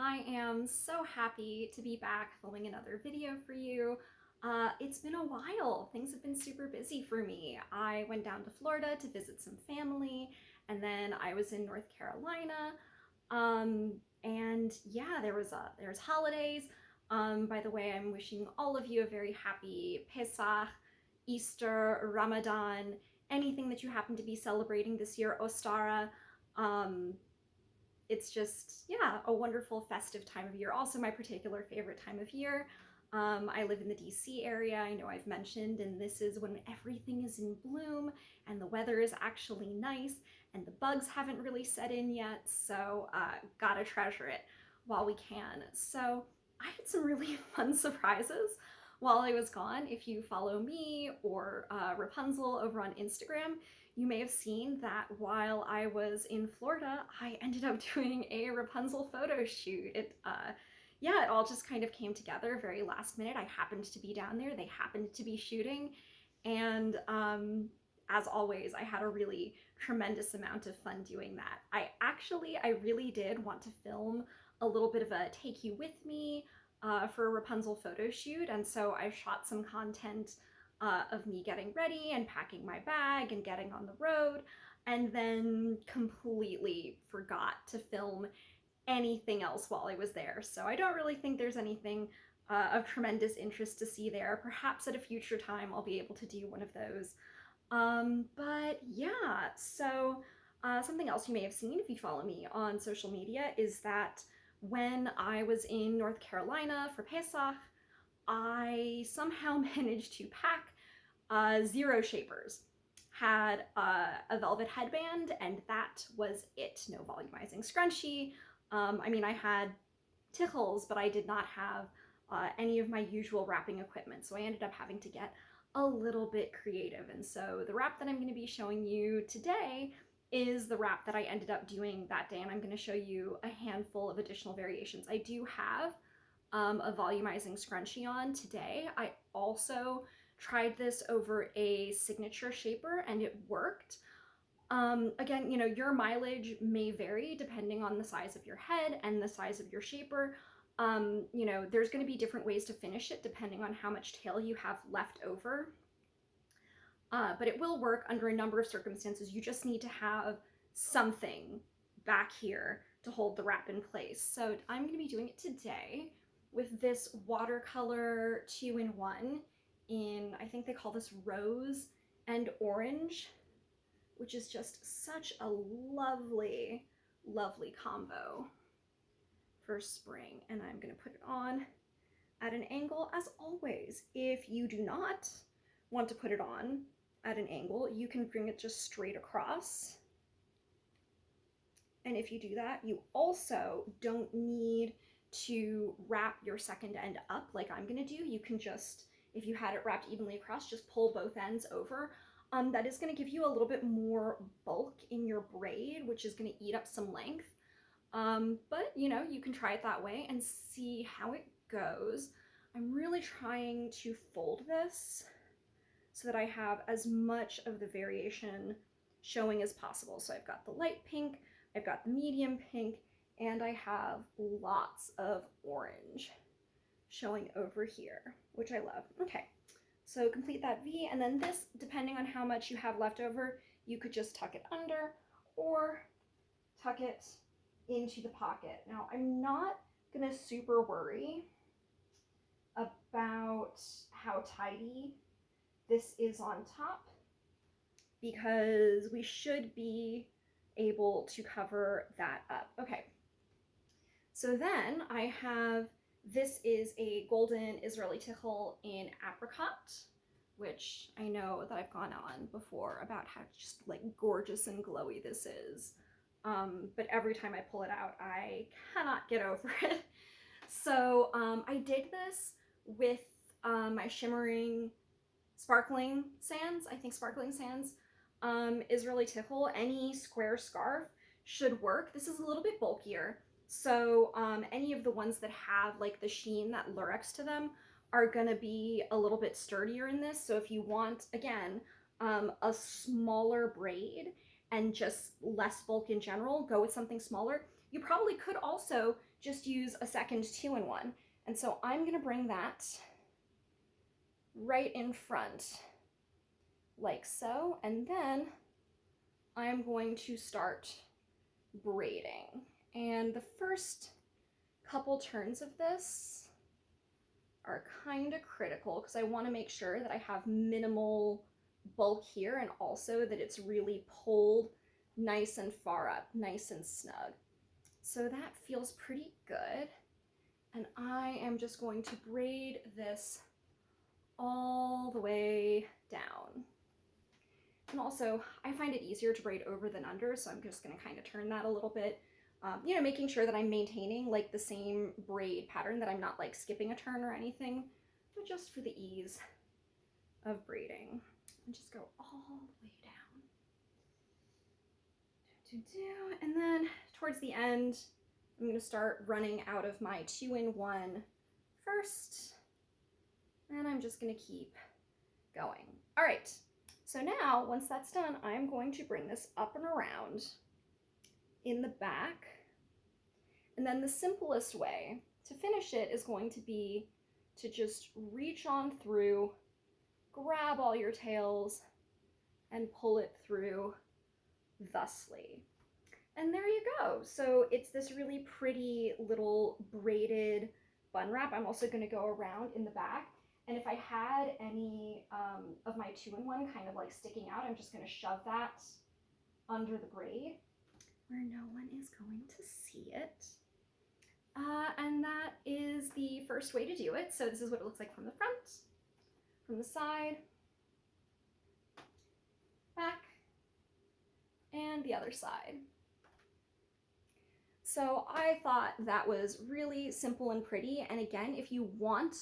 I am so happy to be back filming another video for you. It's been a while. Things have been super busy for me. I went down to Florida to visit some family, and then I was in North Carolina. And yeah, there's holidays. By the way, I'm wishing all of you a very happy Pesach, Easter, Ramadan, anything that you happen to be celebrating this year, Ostara. Um, it's just, yeah, a wonderful festive time of year. Also, my particular favorite time of year. I live in the DC area, I know I've mentioned, and this is when everything is in bloom and the weather is actually nice and the bugs haven't really set in yet, so gotta treasure it while we can. So I had some really fun surprises while I was gone. If you follow me or Rapunzel over on Instagram, you may have seen that while I was in Florida, I ended up doing a Rapunzel photo shoot. Yeah, it all just kind of came together very last minute. I happened to be down there, they happened to be shooting, and as always, I had a really tremendous amount of fun doing that. I really did want to film a little bit of a take you with me for a Rapunzel photo shoot, and so I shot some content of me getting ready and packing my bag and getting on the road, and then completely forgot to film anything else while I was there. So I don't really think there's anything of tremendous interest to see there. Perhaps at a future time I'll be able to do one of those. But yeah, so something else you may have seen if you follow me on social media is that when I was in North Carolina for Pesach, I somehow managed to pack zero shapers. Had a velvet headband, and that was it. No volumizing scrunchie. I mean, I had tickles, but I did not have any of my usual wrapping equipment, so I ended up having to get a little bit creative. And so the wrap that I'm going to be showing you today is the wrap that I ended up doing that day, and I'm going to show you a handful of additional variations. I do have a volumizing scrunchie on today. I also tried this over a signature shaper and it worked. Again, you know, your mileage may vary depending on the size of your head and the size of your shaper. You know, there's going to be different ways to finish it depending on how much tail you have left over. But it will work under a number of circumstances. You just need to have something back here to hold the wrap in place. So I'm going to be doing it today with this watercolor 2-in-1 in, I think they call this rose and orange, which is just such a lovely, lovely combo for spring. And I'm going to put it on at an angle. As always, if you do not want to put it on at an angle, you can bring it just straight across. And if you do that, you also don't need to wrap your second end up like I'm gonna do. You can just, if you had it wrapped evenly across, just pull both ends over. That is gonna give you a little bit more bulk in your braid, which is gonna eat up some length. But you know, you can try it that way and see how it goes. I'm really trying to fold this so that I have as much of the variation showing as possible. So I've got the light pink, I've got the medium pink, and I have lots of orange showing over here, which I love. Okay, so complete that V, and then this, depending on how much you have left over, you could just tuck it under or tuck it into the pocket. Now, I'm not gonna super worry about how tidy this is on top because we should be able to cover that up. Okay, so then I have, this is a golden Israeli tichel in apricot, which I know that I've gone on before about how just like gorgeous and glowy this is. But every time I pull it out, I cannot get over it. So I did this with my shimmering sparkling sands. I think sparkling sands Israeli tichel. Any square scarf should work. This is a little bit bulkier, so any of the ones that have like the sheen, that lurex to them, are gonna be a little bit sturdier in this. So if you want, again, a smaller braid and just less bulk in general, go with something smaller. You probably could also just use a second 2-in-1. And so I'm gonna bring that right in front, like so, and then I'm going to start braiding. And the first couple turns of this are kind of critical because I want to make sure that I have minimal bulk here and also that it's really pulled nice and far up, nice and snug. So that feels pretty good. And I am just going to braid this all the way down. And also, I find it easier to braid over than under, so I'm just going to kind of turn that a little bit, you know, making sure that I'm maintaining like the same braid pattern, that I'm not like skipping a turn or anything, but just for the ease of braiding. And just go all the way down. And then towards the end, I'm going to start running out of my 2-in-1 first, and I'm just going to keep going. All right. So now, once that's done, I'm going to bring this up and around in the back. And then the simplest way to finish it is going to be to just reach on through, grab all your tails, and pull it through thusly. And there you go. So it's this really pretty little braided bun wrap. I'm also going to go around in the back. And if I had any of my 2-in-1 kind of like sticking out, I'm just going to shove that under the braid where no one is going to see it. And that is the first way to do it. So this is what it looks like from the front, from the side, back, and the other side. So I thought that was really simple and pretty. And again, if you want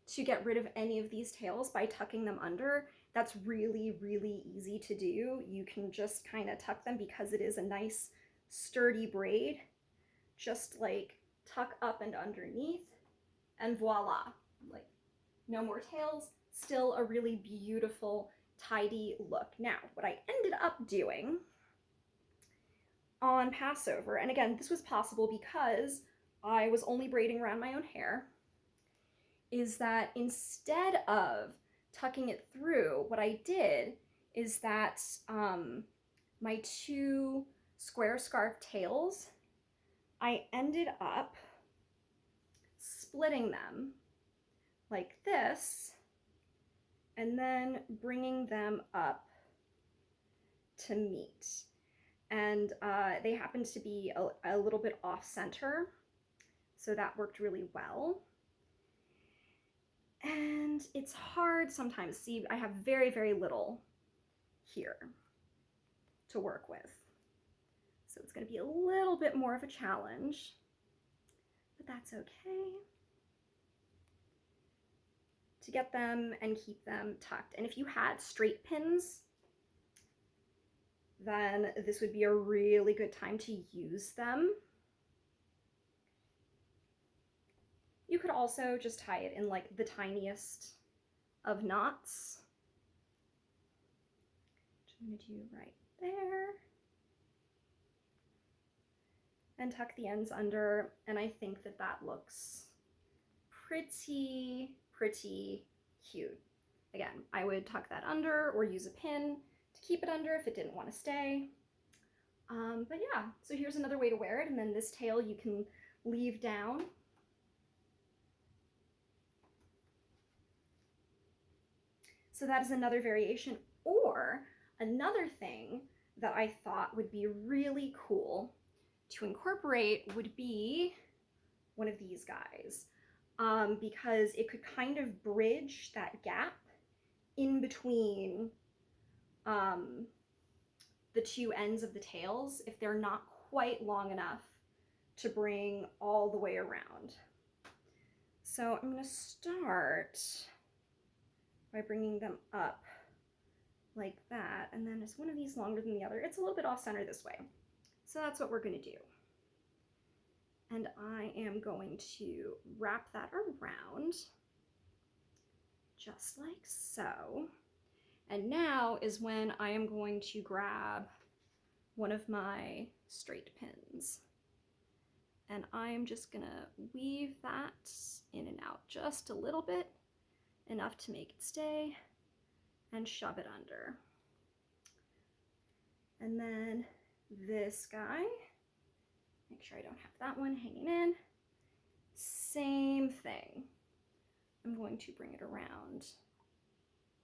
to get rid of any of these tails by tucking them under, that's really, really easy to do. You can just kind of tuck them because it is a nice sturdy braid. Just like tuck up and underneath, and voila, like no more tails, still a really beautiful, tidy look. Now, what I ended up doing on Passover, and again, this was possible because I was only braiding around my own hair, is that instead of tucking it through, what I did is that my 2 square scarf tails, I ended up splitting them like this and then bringing them up to meet. And they happened to be a little bit off center, so that worked really well. And it's hard sometimes. See, I have very, very little here to work with. So it's going to be a little bit more of a challenge, but that's okay. To get them and keep them tucked. And if you had straight pins, then this would be a really good time to use them. You could also just tie it in like the tiniest of knots, which I'm going to do right there. And tuck the ends under, and I think that that looks pretty cute. Again, I would tuck that under or use a pin to keep it under if it didn't want to stay. But yeah, so here's another way to wear it, and then this tail you can leave down. So that is another variation. Or another thing that I thought would be really cool to incorporate would be one of these guys, because it could kind of bridge that gap in between the 2 ends of the tails if they're not quite long enough to bring all the way around. So I'm going to start by bringing them up like that, and then is one of these longer than the other? It's a little bit off center this way. So that's what we're going to do. And I am going to wrap that around just like so. And now is when I am going to grab one of my straight pins. And I'm just gonna weave that in and out just a little bit, enough to make it stay, and shove it under. And then this guy, make sure I don't have that one hanging in. Same thing. I'm going to bring it around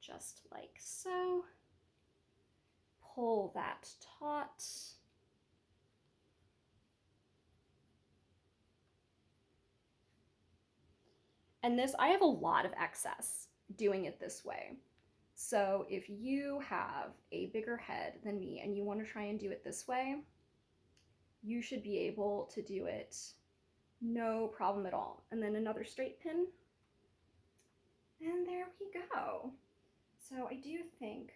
just like so. Pull that taut. And this, I have a lot of excess doing it this way. So if you have a bigger head than me and you want to try and do it this way, you should be able to do it no problem at all. And then another straight pin. And there we go. So I do think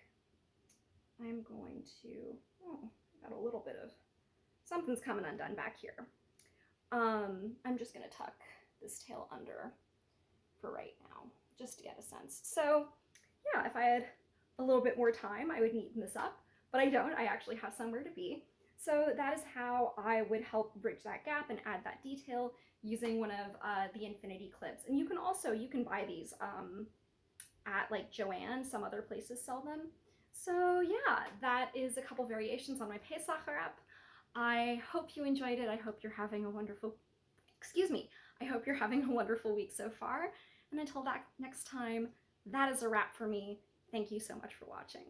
I'm going to, oh, got a little bit of, something's coming undone back here. I'm just gonna tuck this tail under for right now, just to get a sense. So yeah, if I had a little bit more time, I would neaten this up, but I don't. I actually have somewhere to be. So that is how I would help bridge that gap and add that detail using one of the infinity clips. And you can also, you can buy these at like Joann, some other places sell them. So yeah, that is a couple variations on my Pesach wrap. I hope you enjoyed it. I hope you're having a wonderful, I hope you're having a wonderful week so far. And until that next time, that is a wrap for me. Thank you so much for watching.